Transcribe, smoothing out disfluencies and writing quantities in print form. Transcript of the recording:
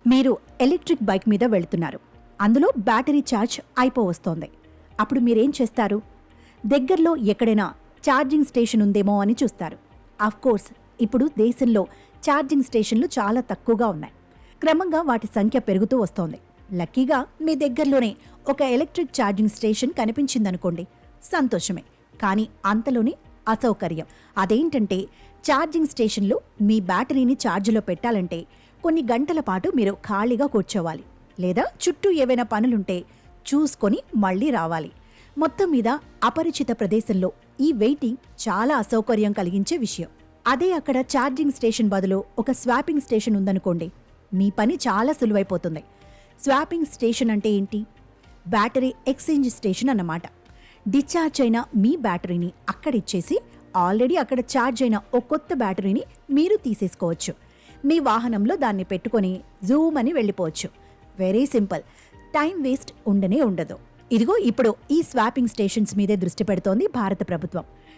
మీరు electric bike మీద వెళుతున్నారు. అందులో బ్యాటరీ ఛార్జ్ అయిపోవస్తోంది. అప్పుడు మీరేం చేస్తారు? దగ్గరలో ఎక్కడైనా ఛార్జింగ్ స్టేషన్ ఉందేమో అని చూస్తారు. కోర్స్ ఇప్పుడు దేశంలో ఛార్జింగ్ స్టేషన్లు చాలా తక్కువగా ఉన్నాయి. క్రమంగా వాటి సంఖ్య పెరుగుతూ వస్తోంది. లక్కీగా మీ దగ్గరలోనే ఒక ఎలక్ట్రిక్ ఛార్జింగ్ స్టేషన్ కనిపించిందనుకోండి, సంతోషమే. కానీ అంతలోనే అసౌకర్యం. అదేంటంటే, ఛార్జింగ్ స్టేషన్లో మీ బ్యాటరీని ఛార్జిలో పెట్టాలంటే కొన్ని గంటల పాటు మీరు ఖాళీగా కూర్చోవాలి, లేదా చుట్టూ ఏవైనా పనులుంటే చూసుకొని మళ్ళీ రావాలి. మొత్తం మీద అపరిచిత ప్రదేశంలో ఈ వెయిటింగ్ చాలా అసౌకర్యం కలిగించే విషయం. అదే అక్కడ ఛార్జింగ్ స్టేషన్ బదులు ఒక స్వాపింగ్ స్టేషన్ ఉందనుకోండి, మీ పని చాలా సులువైపోతుంది. స్వాపింగ్ స్టేషన్ అంటే ఏంటి? బ్యాటరీ ఎక్స్చేంజ్ స్టేషన్ అన్నమాట. డిశ్చార్జ్ అయిన మీ బ్యాటరీని అక్కడిచ్చేసి ఆల్రెడీ అక్కడ ఛార్జ్ అయిన ఓ కొత్త బ్యాటరీని మీరు తీసేసుకోవచ్చు. మీ వాహనంలో దాన్ని పెట్టుకొని జూమ్ అని వెళ్ళిపోవచ్చు. Very simple. టైం వేస్ట్ ఉండనే ఉండదు. ఇదిగో ఇప్పుడు ఈ స్వాపింగ్ స్టేషన్స్ మీదే దృష్టి పెడుతోంది భారత ప్రభుత్వం.